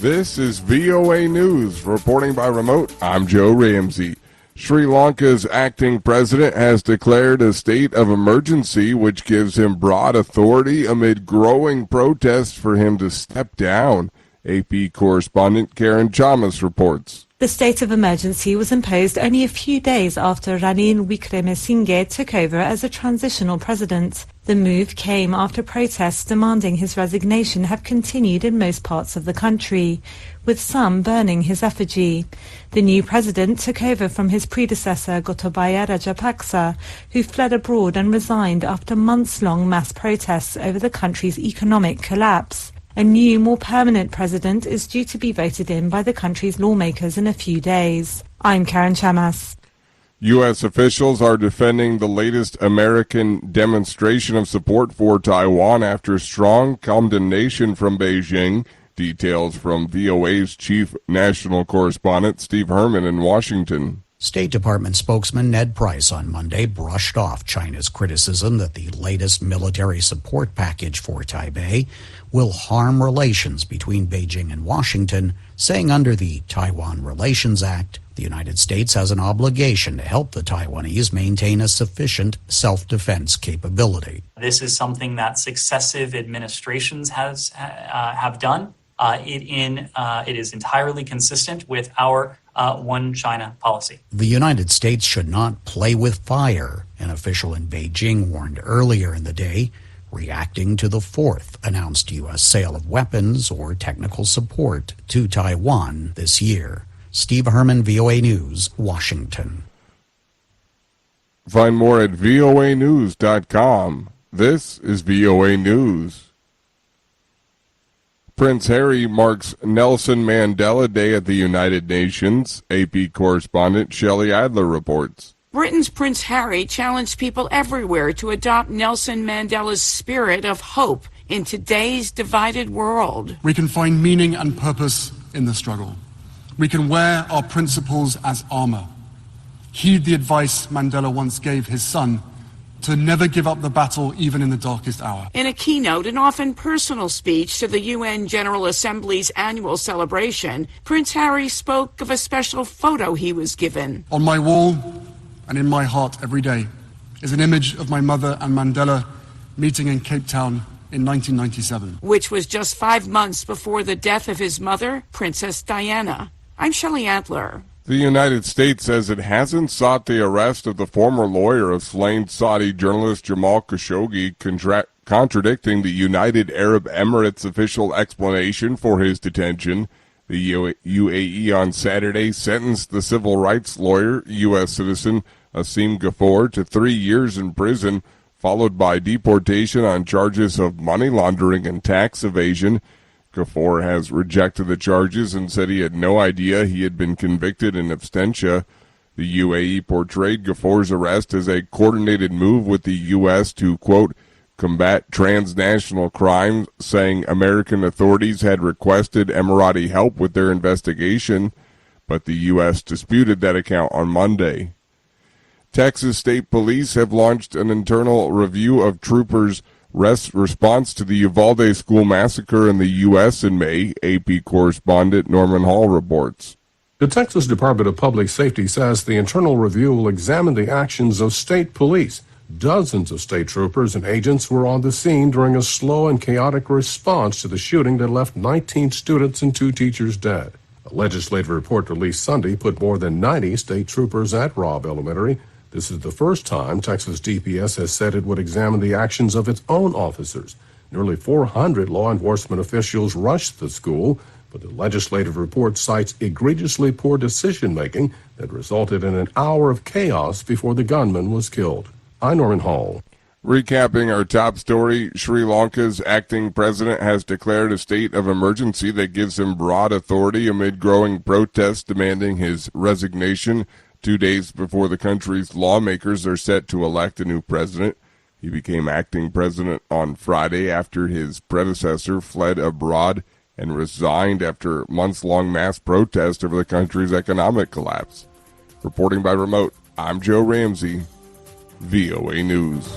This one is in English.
This is VOA News. Reporting by remote, I'm Joe Ramsey. Sri Lanka's acting president has declared a state of emergency, which gives him broad authority amid growing protests for him to step down. AP correspondent Karen Chalmers reports. The state of emergency was imposed only a few days after Ranil Wickremesinghe took over as a transitional president. The move came after protests demanding his resignation have continued in most parts of the country, with some burning his effigy. The new president took over from his predecessor Gotabaya Rajapaksa, who fled abroad and resigned after months-long mass protests over the country's economic collapse. A new, more permanent president is due to be voted in by the country's lawmakers in a few days. I'm Karen Chamas. U.S. officials are defending the latest American demonstration of support for Taiwan after strong condemnation from Beijing. Details from VOA's chief national correspondent Steve Herman in Washington. State Department spokesman Ned Price on Monday brushed off China's criticism that the latest military support package for Taipei will harm relations between Beijing and Washington, saying under the Taiwan Relations Act, the United States has an obligation to help the Taiwanese maintain a sufficient self-defense capability. This is something that successive administrations have done. It is entirely consistent with our one China policy. The United States should not play with fire, an official in Beijing warned earlier in the day, reacting to the fourth announced U.S. sale of weapons or technical support to Taiwan this year. Steve Herman, VOA News, Washington. Find more at voanews.com. This is VOA News. Prince Harry marks Nelson Mandela Day at the United Nations. AP correspondent Shelley Adler reports. Britain's Prince Harry challenged people everywhere to adopt Nelson Mandela's spirit of hope in today's divided world. We can find meaning and purpose in the struggle. We can wear our principles as armor. Heed the advice Mandela once gave his son to never give up the battle even in the darkest hour. In a keynote and often personal speech to the UN General Assembly's annual celebration, Prince Harry spoke of a special photo he was given. On my wall and in my heart every day is an image of my mother and Mandela meeting in Cape Town in 1997. Which was just 5 months before the death of his mother, Princess Diana. I'm Shelley Adler. The United States says it hasn't sought the arrest of the former lawyer of slain Saudi journalist Jamal Khashoggi, contradicting the United Arab Emirates official explanation for his detention. The UAE on Saturday sentenced the civil rights lawyer, U.S. citizen Asim Ghafoor, to 3 years in prison, followed by deportation on charges of money laundering and tax evasion. Ghafoor has rejected the charges and said he had no idea he had been convicted in absentia. The UAE portrayed Ghafoor's arrest as a coordinated move with the U.S. to, quote, combat transnational crimes, saying American authorities had requested Emirati help with their investigation, but the U.S. disputed that account on Monday. Texas State Police have launched an internal review of troopers' response to the Uvalde school massacre in the U.S. in May, AP correspondent Norman Hall reports. The Texas Department of Public Safety says the internal review will examine the actions of state police. Dozens of state troopers and agents were on the scene during a slow and chaotic response to the shooting that left 19 students and 2 teachers dead. A legislative report released Sunday put more than 90 state troopers at Robb Elementary. This is the first time Texas DPS has said it would examine the actions of its own officers. Nearly 400 law enforcement officials rushed the school, but the legislative report cites egregiously poor decision-making that resulted in an hour of chaos before the gunman was killed. I'm Norman Hall. Recapping our top story, Sri Lanka's acting president has declared a state of emergency that gives him broad authority amid growing protests demanding his resignation. 2 days before the country's lawmakers are set to elect a new president. He became acting president on Friday after his predecessor fled abroad and resigned after months-long mass protest over the country's economic collapse. Reporting by remote, I'm Joe Ramsey, VOA News.